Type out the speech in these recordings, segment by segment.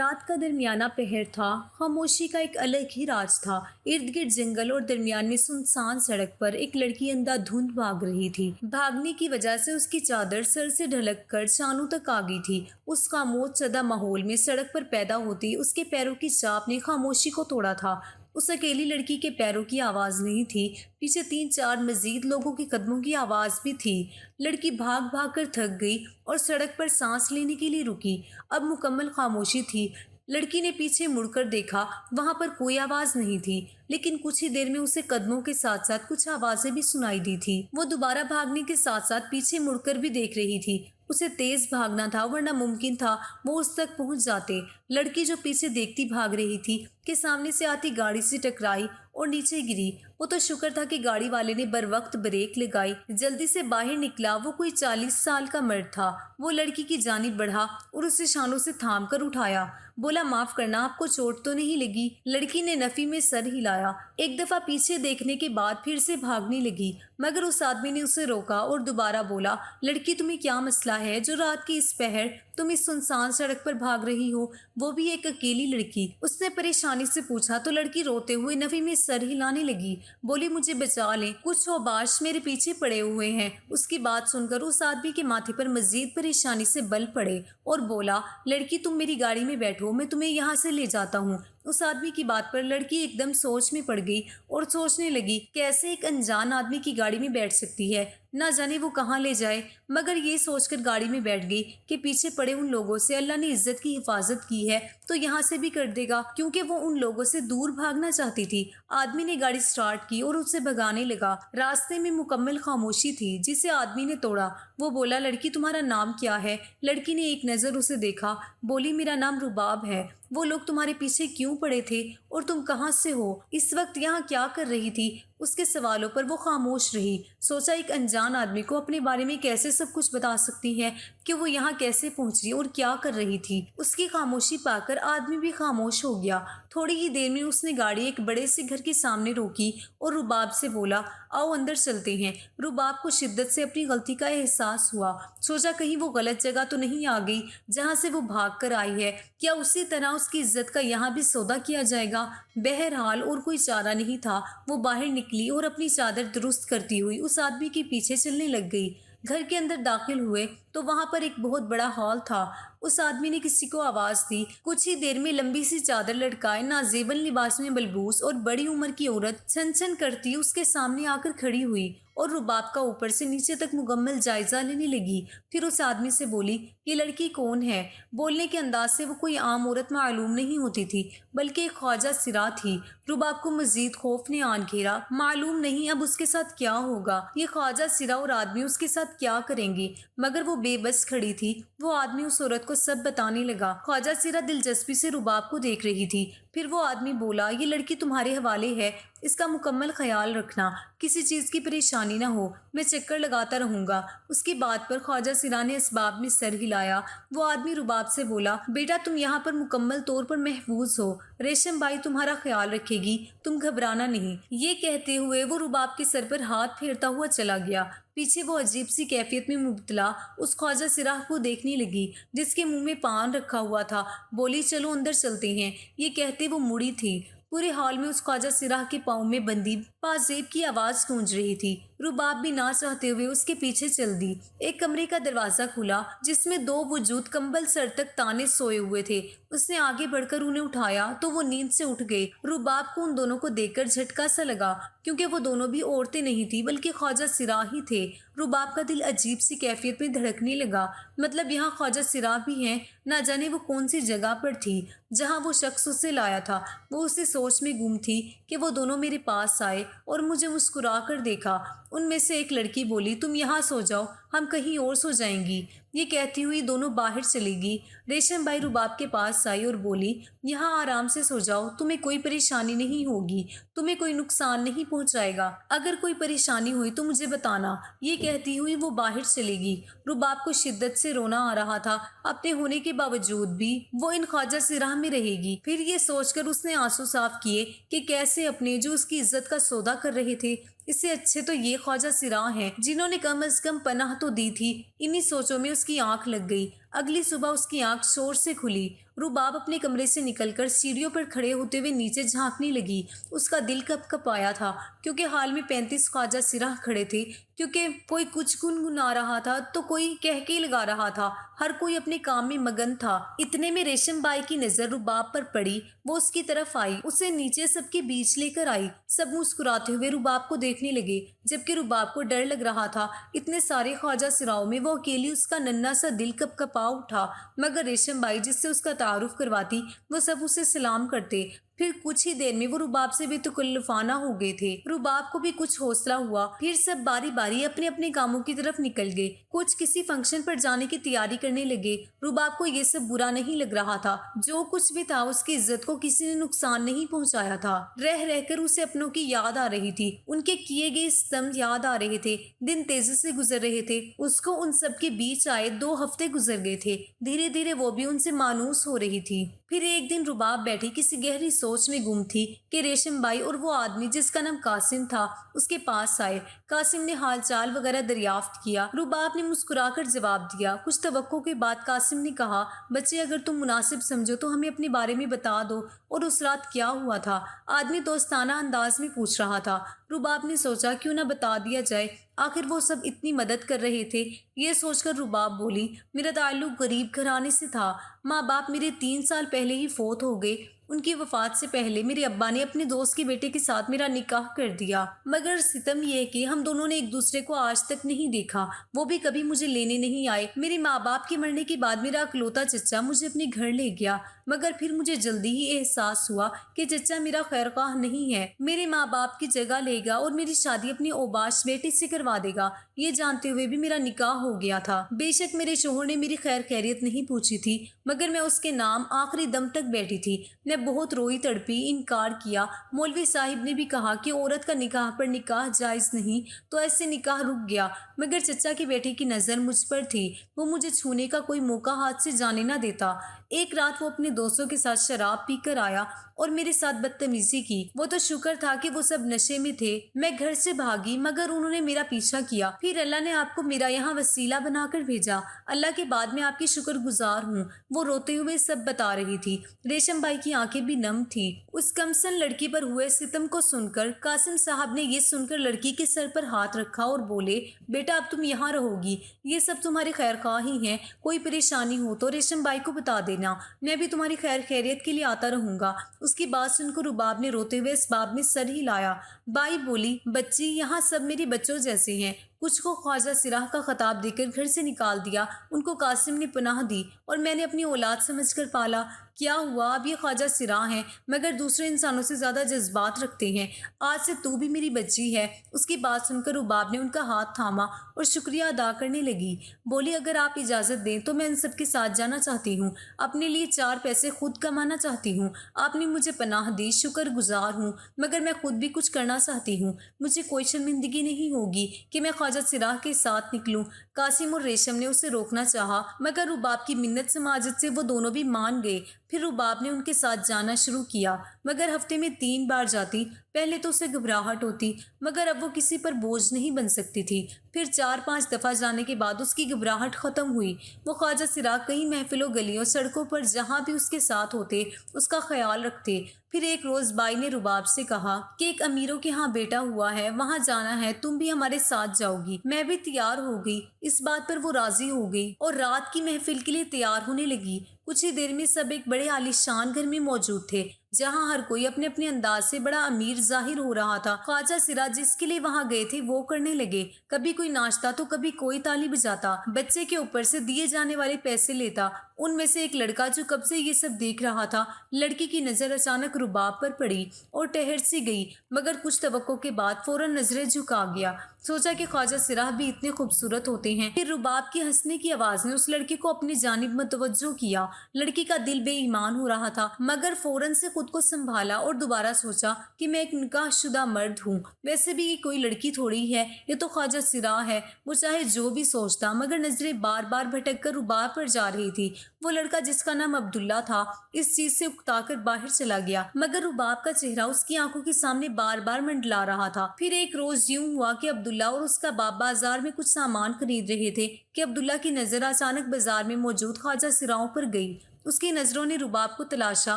رات کا درمیانہ پہر تھا۔ خاموشی کا ایک الگ ہی راز تھا۔ ارد گرد جنگل اور درمیان میں سنسان سڑک پر ایک لڑکی اندھا دھند بھاگ رہی تھی۔ بھاگنے کی وجہ سے اس کی چادر سر سے ڈھلک کر شانوں تک آ گئی تھی۔ اس خاموش شدہ ماحول میں سڑک پر پیدا ہوتی اس کے پیروں کی چاپ نے خاموشی کو توڑا تھا۔ اس اکیلی لڑکی کے پیروں کی آواز نہیں تھی، پیچھے 3-4 مزید لوگوں کے قدموں کی آواز بھی تھی۔ لڑکی بھاگ بھاگ کر تھک گئی اور سڑک پر سانس لینے کے لیے رکی۔ اب مکمل خاموشی تھی۔ لڑکی نے پیچھے مڑ کر دیکھا، وہاں پر کوئی آواز نہیں تھی، لیکن کچھ ہی دیر میں اسے قدموں کے ساتھ ساتھ کچھ آوازیں بھی سنائی دی تھی۔ وہ دوبارہ بھاگنے کے ساتھ ساتھ پیچھے مڑ کر بھی دیکھ رہی تھی۔ اسے تیز بھاگنا تھا، ورنہ ممکن تھا وہ اس تک پہنچ جاتے۔ لڑکی جو پیچھے دیکھتی بھاگ رہی تھی کہ سامنے سے آتی گاڑی سے ٹکرائی اور نیچے گری۔ وہ تو شکر تھا کہ گاڑی والے نے بر وقت بریک لگائی۔ جلدی سے باہر نکلا۔ وہ کوئی 40 سال کا مرد تھا۔ وہ لڑکی کی جانب بڑھا اور اسے شانوں سے تھام کر اٹھایا۔ بولا، معاف کرنا، آپ کو چوٹ تو نہیں لگی؟ لڑکی نے نفی میں سر ہلایا۔ ایک دفعہ پیچھے دیکھنے کے بعد پھر سے بھاگنے لگی، مگر اس آدمی نے اسے روکا اور دوبارہ بولا، لڑکی تمہیں کیا مسئلہ ہے جو رات کی اس پہر تم اس سنسان سڑک پر بھاگ رہی ہو، وہ بھی ایک اکیلی لڑکی؟ اس نے پریشانی سے پوچھا تو لڑکی روتے ہوئے نفی میں سر ہلانے لگی۔ بولی، مجھے بچا لیں، کچھ اوباش میرے پیچھے پڑے ہوئے ہیں۔ اس کی بات سن کر اس آدمی کے ماتھے پر مزید پریشانی سے بل پڑے اور بولا، لڑکی تم میری گاڑی میں بیٹھو، میں تمہیں یہاں سے لے جاتا ہوں۔ اس آدمی کی بات پر لڑکی ایک دم سوچ میں پڑ گئی اور سوچنے لگی، کیسے ایک انجان آدمی کی گاڑی میں بیٹھ سکتی ہے، نہ جانے وہ کہاں لے جائے۔ مگر یہ سوچ کر گاڑی میں بیٹھ گئی کہ پیچھے پڑے ان لوگوں سے اللہ نے عزت کی حفاظت کی ہے تو یہاں سے بھی کر دے گا، کیونکہ وہ ان لوگوں سے دور بھاگنا چاہتی تھی۔ آدمی نے گاڑی سٹارٹ کی اور اسے بھگانے لگا۔ راستے میں مکمل خاموشی تھی جسے آدمی نے توڑا۔ وہ بولا، لڑکی تمہارا نام کیا ہے؟ لڑکی نے ایک نظر اسے دیکھا، بولی، میرا نام رباب ہے۔ وہ لوگ تمہارے پیچھے کیوں پڑے تھے اور تم کہاں سے ہو؟ اس وقت یہاں کیا کر رہی تھی؟ اس کے سوالوں پر وہ خاموش رہی۔ سوچا، ایک انجان آدمی کو اپنے بارے میں کیسے سب کچھ بتا سکتی ہے کہ وہ یہاں کیسے پہنچی اور کیا کر رہی تھی۔ اس کی خاموشی پا کر آدمی بھی خاموش ہو گیا۔ تھوڑی ہی دیر میں اس نے گاڑی ایک بڑے سے گھر کے سامنے روکی اور رباب سے بولا، آؤ اندر چلتے ہیں۔ رباب کو شدت سے اپنی غلطی کا احساس ہوا۔ سوچا، کہیں وہ غلط جگہ تو نہیں آ گئی جہاں سے وہ بھاگ کر آئی ہے؟ کیا اسی طرح اس کی عزت کا یہاں بھی سودا کیا جائے گا؟ بہرحال اور کوئی چارہ نہیں تھا۔ وہ باہر نکلی اور اپنی چادر درست کرتی ہوئی اس آدمی کے پیچھے چلنے لگ گئی۔ گھر کے اندر داخل ہوئے تو وہاں پر ایک بہت بڑا ہال تھا۔ اس آدمی نے کسی کو آواز دی۔ کچھ ہی دیر میں لمبی سی چادر لٹکائے نازیبن لباس میں ملبوس اور بڑی عمر کی عورت چھن چھن کرتی اس کے سامنے آ کر کھڑی ہوئی اور رباب کا اوپر سے نیچے تک مکمل جائزہ لینے لگی۔ پھر اس آدمی سے بولی، یہ لڑکی کون ہے؟ بولنے کے انداز سے وہ کوئی عام عورت معلوم نہیں ہوتی تھی، بلکہ ایک خواجہ سرا تھی۔ رباب کو مزید خوف نے آن گھیرا۔ معلوم نہیں اب اس کے ساتھ کیا ہوگا، یہ خواجہ سرا اور آدمی اس کے ساتھ کیا کریں گے، مگر وہ بے بس کھڑی تھی۔ وہ آدمی اس عورت کو سب بتانے لگا۔ خواجہ سرا دلچسپی سے رباب کو دیکھ رہی تھی۔ پھر وہ آدمی بولا، یہ لڑکی تمہارے حوالے ہے، اس کا مکمل خیال رکھنا، کسی چیز کی پریشانی نہ ہو، میں چکر لگاتا رہوں گا۔ اس کی بات پر خواجہ سرا نے اسباب میں سر ہلایا۔ وہ آدمی رباب سے بولا، بیٹا تم یہاں پر مکمل طور پر محفوظ ہو، ریشم بائی تمہارا خیال رکھے گی، تم گھبرانا نہیں۔ یہ کہتے ہوئے وہ رباب کے سر پر ہاتھ پھیرتا ہوا چلا گیا۔ پیچھے وہ عجیب سی کیفیت میں مبتلا اس خواجہ سرا کو دیکھنے لگی جس کے منہ میں پان رکھا ہوا تھا۔ بولی، چلو اندر چلتے ہیں۔ یہ کہتے وہ مڑی تھی۔ پورے حال میں اس خواجہ سرا کے پاؤں میں بندی پازیب کی آواز گونج رہی تھی۔ رباب بھی نہ چاہتے ہوئے اس کے پیچھے چل دی۔ ایک کمرے کا دروازہ کھلا جس میں 2 وجود کمبل سر تک تانے سوئے ہوئے تھے۔ اس نے آگے بڑھ کر انہیں اٹھایا تو وہ نیند سے اٹھ گئے۔ رباب کو ان دونوں کو دیکھ کر جھٹکا سا لگا، کیونکہ وہ دونوں بھی عورتیں نہیں تھی بلکہ خواجہ سرا ہی تھے۔ رباب کا دل عجیب سی کیفیت میں دھڑکنے لگا، مطلب یہاں خواجہ سرا بھی ہیں، نہ جانے وہ کون سی جگہ پر تھی جہاں وہ شخص اسے لایا تھا۔ وہ اسی سوچ میں گم تھی کہ وہ دونوں میرے پاس آئے اور مجھے مسکرا کر دیکھا۔ ان میں سے ایک لڑکی بولی، تم یہاں سو جاؤ، ہم کہیں اور سو جائیں گی۔ یہ کہتی ہوئی دونوں باہر چلی گئی۔ ریشم بائی رباب کے پاس آئی اور بولی، یہاں آرام سے سو جاؤ، تمہیں کوئی پریشانی نہیں ہوگی، تمہیں کوئی نقصان نہیں پہنچائے گا، اگر کوئی پریشانی ہوئی تو مجھے بتانا۔ یہ کہتی ہوئی وہ باہر چلی گئی۔ رباب کو شدت سے رونا آ رہا تھا، اپنے ہونے کے باوجود بھی وہ ان خواجہ سرا میں رہے گی۔ پھر یہ سوچ کر اس نے آنسو صاف کیے کہ کیسے اپنے جو اس کی عزت کا سودا کر رہے تھے، اس سے اچھے تو یہ خواجہ سرا ہیں جنہوں نے کم از کم پناہ تو دی تھی۔ انہی سوچوں میں اس کی آنکھ لگ گئی۔ अगली सुबह उसकी आंख शोर से खुली। रुबाब अपने कमरे से निकलकर सीढ़ियों पर खड़े होते हुए नीचे झांकने लगी। उसका दिल कँप-कँपाया था क्योंकि हाल में 35 ख्वाजा सिराह खड़े थे। क्योंकि कोई कुछ गुनगुना रहा था तो कोई कहके लगा रहा था। हर कोई अपने काम में मगन था। इतने में रेशम बाई की नजर रुबाब पर पड़ी। वो उसकी तरफ आई, उसे नीचे सबके बीच लेकर आई। सब मुस्कुराते हुए रुबाब को देखने लगे, जबकि रुबाब को डर लग रहा था। इतने सारे ख्वाजा सिराओं में वो अकेली, उसका नन्हा सा दिल कँप-कँपा उठा। मगर रेशम बाई जिससे उसका तारुफ करवाती, वो सब उसे सलाम करते। फिर कुछ ही देर में वो रुबाब से बेतकल्लुफाना हो गए थे। रुबाब को भी कुछ हौसला हुआ। फिर सब बारी बारी अपने अपने कामों की तरफ निकल गए। कुछ किसी फंक्शन पर जाने की तैयारी करने लगे। रुबाब को ये सब बुरा नहीं लग रहा था। जो कुछ भी था उसकी इज्जत को किसी ने नुकसान नहीं पहुंचाया था। रह रहकर उसे अपनों की याद आ रही थी। उनके किए गए स्तंभ याद आ रहे थे। दिन तेजी से गुजर रहे थे। उसको उन सब के बीच आए 2 हफ्ते गुजर गए थे। धीरे धीरे वो भी उनसे मानूस हो रही थी। फिर एक दिन रुबाब बैठी किसी गहरी सोच में गुम थी कि रेशम बाई और वो आदमी जिसका नाम कासिम था उसके पास आए। कासिम ने हाल चाल वगैरह दरियाफ्त किया। रुबाब ने मुस्कुराकर जवाब दिया। कुछ तवक्को के बाद कासिम ने कहा, बच्चे अगर तुम मुनासिब समझो तो हमें अपने बारे में बता दो और उस रात क्या हुआ था। आदमी दोस्ताना अंदाज में पूछ रहा था। रुबाब ने सोचा क्यों ना बता दिया जाए, आखिर वो सब इतनी मदद कर रहे थे। ये सोचकर रुबाब बोली, मेरा ताल्लुक गरीब घराने से था। माँ बाप मेरे 3 साल पहले ही फोत हो गए। उनकी वफात से पहले मेरे अब्बा ने अपने दोस्त के बेटे के साथ मेरा निकाह कर दिया। मगर सितम ये कि हम दोनों ने एक दूसरे को आज तक नहीं देखा। वो भी कभी मुझे लेने नहीं आए। मेरे माँ बाप के मरने के बाद मेरा अकलौता चचा मुझे अपने घर ले गया। मगर फिर मुझे जल्दी ही एहसास हुआ कि चचा मेरा खैरख्वाह नहीं है। मेरे माँ बाप की जगह लेगा और मेरी शादी अपनी ओबाश बेटे से करवा देगा। ये जानते हुए भी मेरा निकाह हो गया था। बेशक मेरे शोहर ने मेरी खैर खैरियत नहीं पूछी थी, मगर मैं उसके नाम आखिरी दम तक बैठी थी। मैं बहुत रोई तड़पी, इनकार किया। मौलवी साहिब ने भी कहा कि औरत का निकाह पर निकाह जायज़ नहीं, तो ऐसे निकाह रुक गया। मगर चचा के बेटे की नज़र मुझ पर थी। वो मुझे छूने का कोई मौका हाथ से जाने ना देता। एक रात वो अपने दोस्तों के साथ शराब पीकर आया और मेरे साथ बदतमीजी की। वो तो शुक्र था कि वो सब नशे में थे। मैं घर से भागी मगर उन्होंने मेरा पीछा किया। फिर अल्लाह ने आपको मेरा यहाँ वसीला बनाकर भेजा। अल्लाह के बाद मैं आपकी शुक्रगुजार हूँ। वो रोते हुए सब बता रही थी। रेशम बाई की आंखें भी नम थी। उस कमसन लड़की पर हुए सितम को सुनकर कासिम साहब ने ये सुनकर लड़की के सर पर हाथ रखा और बोले, बेटा अब तुम यहाँ रहोगी। ये सब तुम्हारे खैरख्वाह ही हैं। कोई परेशानी हो तो रेशम बाई को बता देना। मैं भी तुम्हारी खैर खैरियत के लिए आता रहूंगा। उसकी बात सुनकर रुबाब ने रोते हुए इसबाब में सर हिलाया। बाई बोली, बच्ची यहाँ सब मेरे बच्चों जैसे हैं। कुछ को ख्वाजा सिराह का खिताब देकर घर से निकाल दिया। उनको कासिम ने पनाह दी और मैंने अपनी औलाद समझकर पाला। क्या हुआ, अब ये ख्वाजा सिराह हैं मगर दूसरे इंसानों से ज़्यादा जज्बात रखते हैं। आज से तू भी मेरी बच्ची है। उसकी बात सुनकर रुबाब ने उनका हाथ थामा और शुक्रिया अदा करने लगी। बोली, अगर आप इजाज़त दें तो मैं इन सब के साथ जाना चाहती हूँ। अपने लिए 4 पैसे खुद कमाना चाहती हूँ। आपने मुझे पनाह दी, शुक्रगुजार हूँ, मगर मैं खुद भी कुछ करना चाहती हूँ। मुझे कोई शर्मिंदगी नहीं होगी कि मैं ख्वाजा सिराह के साथ निकलूं। कासिम और रेशम ने उसे रोकना चाहा, मगर रुबाब की मिन्नत समाजत से वो दोनों भी मान गए। फिर रुबाब ने उनके साथ जाना शुरू किया, मगर हफ्ते में 3 बार जाती। पहले तो उसे घबराहट होती, मगर अब वो किसी पर बोझ नहीं बन सकती थी। फिर 4-5 दफ़ा जाने के बाद उसकी घबराहट ख़त्म हुई। वो ख्वाजा सिराह कई महफिलों, गलियों, सड़कों पर जहाँ भी उसके साथ होते उसका ख्याल रखते। फिर एक रोज़ बाई ने रुबाब से कहा कि एक अमीरों के यहाँ बेटा हुआ है, वहाँ जाना है, तुम भी हमारे साथ जाओगी। मैं भी तैयार हो गई। इस बात पर वो राज़ी हो गई और रात की महफिल के लिए तैयार होने लगी। कुछ ही देर में सब एक बड़े आलीशान घर में मौजूद थे, जहाँ हर कोई अपने अपने अंदाज से बड़ा अमीर जाहिर हो रहा था। ख्वाजा सिराज जिसके लिए वहाँ गए थे वो करने लगे। कभी कोई नाचता तो कभी कोई ताली बजाता, बच्चे के ऊपर से दिए जाने वाले पैसे लेता। उनमें से एक लड़का जो कब से ये सब देख रहा था, लड़की की नज़र अचानक रुबाब पर पड़ी और ठहर सी गई, मगर कुछ तवक्को के बाद फौरन नजरें झुका गया। सोचा कि ख्वाजा सिराह भी इतने खूबसूरत होते हैं। फिर रुबाब की हंसने की आवाज़ ने उस लड़के को अपनी जानिब मुतवज्जो किया। लड़की का दिल बेईमान हो रहा था, मगर फौरन से खुद को संभाला और दोबारा सोचा कि मैं एक निकाहशुदा मर्द हूँ। वैसे भी ये कोई लड़की थोड़ी है, ये तो ख्वाजा सिराह है। वो चाहे जो भी सोचता, मगर नजरें बार बार भटक कर रुबाब पर जा रही थी। वो लड़का जिसका नाम अब्दुल्ला था इस चीज से उकता कर बाहर चला गया, मगर रुबाब का चेहरा उसकी आंखों के सामने बार बार मंडला रहा था। फिर एक रोज यूं हुआ कि अब्दुल्ला और उसका बाप बाजार में कुछ सामान खरीद रहे थे कि अब्दुल्ला की नजर अचानक बाजार में मौजूद ख्वाजा सिराओं पर गई। उसकी नजरों ने रुबाब को तलाशा,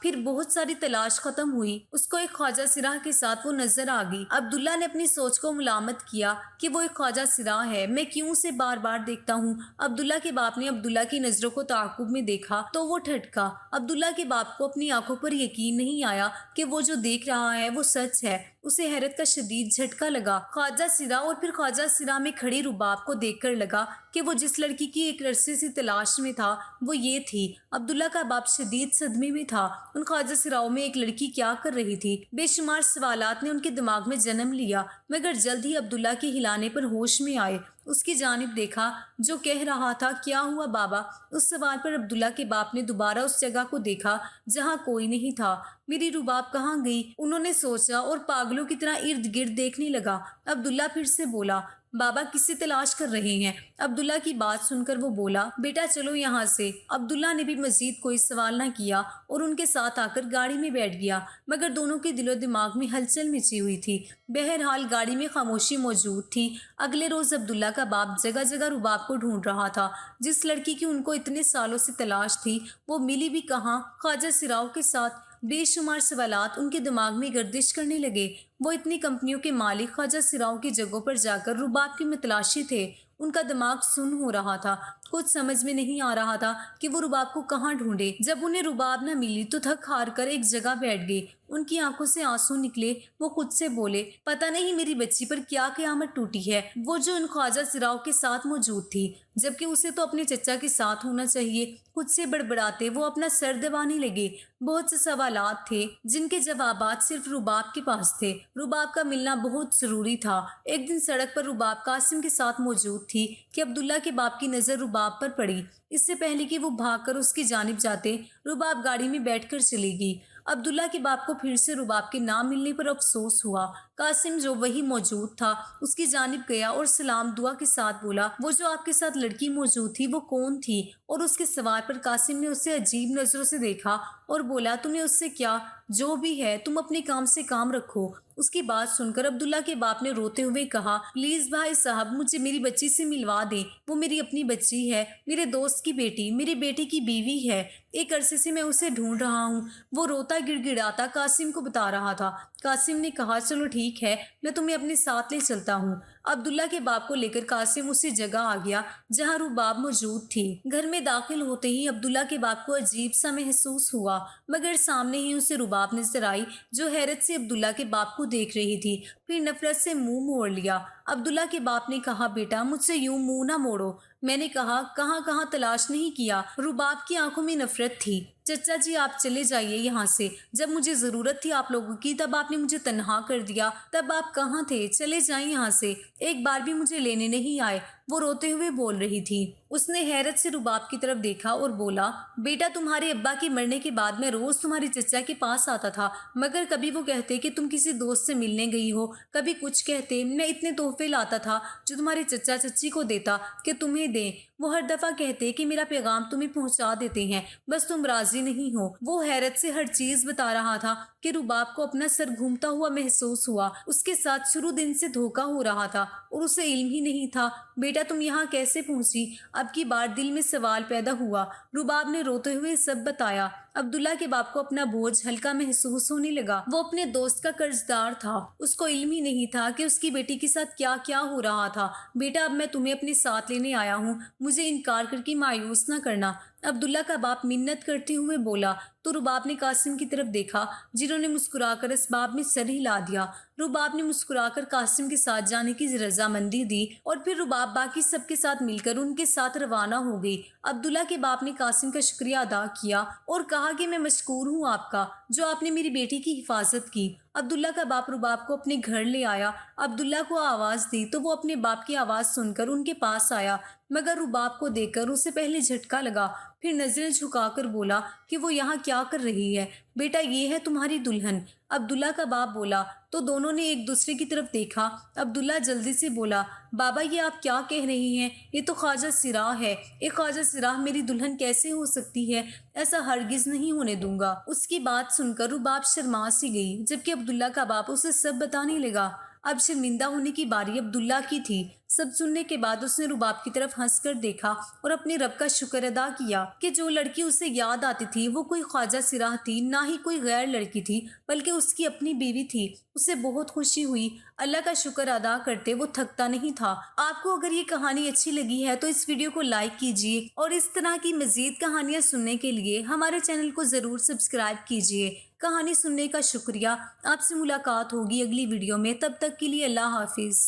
फिर बहुत सारी तलाश खत्म हुई, उसको एक ख्वाजा सिराह के साथ वो नजर आ गई। अब्दुल्ला ने अपनी सोच को मुलामत किया कि वो एक ख्वाजा सिराह है, मैं क्यों उसे बार बार देखता हूँ। अब्दुल्ला के बाप ने अब्दुल्ला की नजरों को ताकुब में देखा तो वो ठटका। अब्दुल्ला के बाप को अपनी आंखों पर यकीन नहीं आया कि वो जो देख रहा है वो सच है। उसे हैरत का शदीद झटका लगा। ख्वाजा सिरा और फिर ख्वाजा सिरा में खड़ी रुबाब को देखकर लगा कि वो जिस लड़की की एक अरसे से तलाश में था वो ये थी। अब्दुल्ला का बाप शदीद सदमे में था। उन ख्वाजा सिराओं में एक लड़की क्या कर रही थी? बेशुमार सवालात ने उनके दिमाग में जन्म लिया, मगर जल्द ही अब्दुल्ला के हिलाने पर होश में आए। उसकी जानिब देखा जो कह रहा था, क्या हुआ बाबा? उस सवाल पर अब्दुल्ला के बाप ने दोबारा उस जगह को देखा जहां कोई नहीं था। मेरी रुबाब कहाँ गई? उन्होंने सोचा और पागलों की तरह इर्द गिर्द देखने लगा। अब्दुल्ला फिर से बोला, बाबा किसे तलाश कर रहे हैं? अब्दुल्ला की बात सुनकर वो बोला, बेटा चलो यहाँ से। अब्दुल्ला ने भी मजीद कोई सवाल न किया और उनके साथ आकर गाड़ी में बैठ गया, मगर दोनों के दिलो दिमाग में हलचल मची हुई थी। बहरहाल गाड़ी में खामोशी मौजूद थी। अगले रोज अब्दुल्ला का बाप जगह जगह रुबाब को ढूंढ रहा था। जिस लड़की की उनको इतने सालों से तलाश थी वो मिली भी कहाँ? ख्वाजा सिराओं के साथ। बेशुमार सवालात उनके दिमाग में गर्दिश करने लगे। वो इतनी कंपनियों के मालिक ख्वाजा सिराओं की जगहों पर जाकर रुबाब की मतलाशी थे। उनका दिमाग सुन्न हो रहा था। कुछ समझ में नहीं आ रहा था कि वो रुबाब को कहाँ ढूंढे। जब उन्हें रुबाब न मिली तो थक हार कर एक जगह बैठ गए। उनकी आंखों से आंसू निकले। वो खुद से बोले, पता नहीं मेरी बच्ची पर क्या क़यामत टूटी है, वो जो इन ख्वाजा सिराओं के साथ मौजूद थी, जबकि उसे तो अपने चचा के साथ होना चाहिए। खुद से बड़बड़ाते वो अपना सर दबाने लगे। बहुत से सवालात थे जिनके जवाबात सिर्फ रुबाब के पास थे। रुबाब का मिलना बहुत जरूरी था। एक दिन सड़क पर रुबाब कासिम के साथ मौजूद थी कि अब्दुल्ला के बाप की नज़र रुबाब पर पड़ी। इससे पहले कि वो भागकर उसकी जानिब जाते, रुबाब गाड़ी में बैठकर चली गई। अब्दुल्ला के बाप को फिर से रुबाब के ना मिलने पर अफसोस हुआ। कासिम जो वही मौजूद था उसकी जानिब गया और सलाम दुआ के साथ बोला, वो जो आपके साथ लड़की मौजूद थी वो कौन थी? और उसके सवाल पर कासिम ने उसे अजीब नजरों से देखा और बोला, तुम्हें उससे क्या? जो भी है तुम अपने काम से काम रखो। उसकी बात सुनकर अब्दुल्ला के बाप ने रोते हुए कहा, प्लीज भाई साहब मुझे मेरी बच्ची से मिलवा दें। वो मेरी अपनी बच्ची है, मेरे दोस्त की बेटी, मेरे बेटे की बीवी है। एक अरसे से मैं उसे ढूंढ रहा हूँ। वो रोता गिड़गिड़ाता कासिम को बता रहा था। कासिम ने कहा, चलो ठीक है, मैं तुम्हें अपने साथ ले चलता हूँ। अब्दुल्ला के बाप को लेकर कासिम उसी जगह आ गया जहाँ रुबाब मौजूद थी। घर में दाखिल होते ही अब्दुल्ला के बाप को अजीब सा महसूस हुआ, मगर सामने ही उसे रुबाब नजर आई जो हैरत से अब्दुल्ला के बाप को देख रही थी। फिर नफरत से मुंह मोड़ लिया। अब्दुल्ला के बाप ने कहा, बेटा मुझसे यूं मुंह ना मोड़ो। मैंने कहा, कहाँ कहाँ तलाश नहीं किया। रुबाब की आंखों में नफरत थी। चचा जी आप चले जाइए यहाँ से। जब मुझे ज़रूरत थी आप लोगों की तब आपने मुझे तन्हा कर दिया। तब आप कहाँ थे? चले जाएं यहाँ से। एक बार भी मुझे लेने नहीं आए। वो रोते हुए बोल रही थी। उसने हैरत से रुबाब की तरफ देखा और बोला, बेटा तुम्हारे अब्बा के मरने के बाद मैं रोज़ तुम्हारे चचा के पास आता था, मगर कभी वो कहते कि तुम किसी दोस्त से मिलने गई हो, कभी कुछ कहते। मैं इतने तोहफे लाता था जो तुम्हारे चचा चच्ची को देता कि तुम्हें दें। वो हर दफ़ा कहते कि मेरा पैगाम तुम्हें पहुंचा देते हैं, बस तुम राजी नहीं हो। वो हैरत से हर चीज़ बता रहा था कि रुबाब को अपना सर घूमता हुआ महसूस हुआ। उसके साथ शुरू दिन से धोखा हो रहा था और उसे इल्म ही नहीं था। बेटा तुम यहाँ कैसे पहुंची? अब की बार दिल में सवाल पैदा हुआ। रुबाब ने रोते हुए सब बताया। अब्दुल्ला के बाप को अपना बोझ हल्का महसूस होने लगा। वो अपने दोस्त का कर्जदार था। उसको इल्म ही नहीं था कि उसकी बेटी के साथ क्या क्या हो रहा था। बेटा अब मैं तुम्हें अपने साथ लेने आया हूँ, मुझे इनकार करके मायूस न करना। अब्दुल्ला का बाप मिन्नत करते हुए बोला। तो रुबाब ने कासिम की तरफ देखा जिन्होंने मुस्कुराकर इसबाब में सर हिला दिया। रुबाब ने मुस्कुराकर कासिम के साथ जाने की रजामंदी दी और फिर रुबाब बाकी सबके साथ मिलकर उनके साथ रवाना हो गई। अब्दुल्ला के बाप ने कासिम का शुक्रिया अदा किया और कहा कि मैं मशकूर हूँ आपका जो आपने मेरी बेटी की हिफाजत की। अब्दुल्ला का बाप रुबाब को अपने घर ले आया। अब्दुल्ला को आवाज़ दी तो वो अपने बाप की आवाज़ सुनकर उनके पास आया, मगर रुबाब को देखकर उसे पहले झटका लगा, फिर नजरें झुकाकर बोला, کہ وہ यहाँ क्या कर रही है। बेटा ये है तुम्हारी दुल्हन। अब्दुल्ला का बाप बोला तो दोनों ने एक दूसरे की तरफ देखा। अब्दुल्ला जल्दी से बोला, बाबा ये आप क्या कह रही हैं, ये तो ख्वाजा सिराह है। एक ख्वाजा सिराह मेरी दुल्हन कैसे हो सकती है, ऐसा हरगिज नहीं होने दूंगा। उसकी बात सुनकर रुबाब शर्मा सी गई, जबकि अब्दुल्ला का बाप उसे सब बताने लगा। अब शर्मिंदा होने की बारी अब्दुल्ला की थी। सब सुनने के बाद उसने रुबाब की तरफ हंसकर देखा और अपने रब का शुक्र अदा किया कि जो लड़की उसे याद आती थी वो कोई ख्वाजा सिराह थी, ना ही कोई गैर लड़की थी, बल्कि उसकी अपनी बीवी थी। उसे बहुत खुशी हुई। अल्लाह का शुक्र अदा करते वो थकता नहीं था। आपको अगर ये कहानी अच्छी लगी है तो इस वीडियो को लाइक कीजिए और इस तरह की मज़ीद कहानियाँ सुनने के लिए हमारे चैनल को ज़रूर सब्सक्राइब कीजिए। कहानी सुनने का शुक्रिया। आपसे मुलाकात होगी अगली वीडियो में, तब तक के लिए अल्लाह हाफिज़।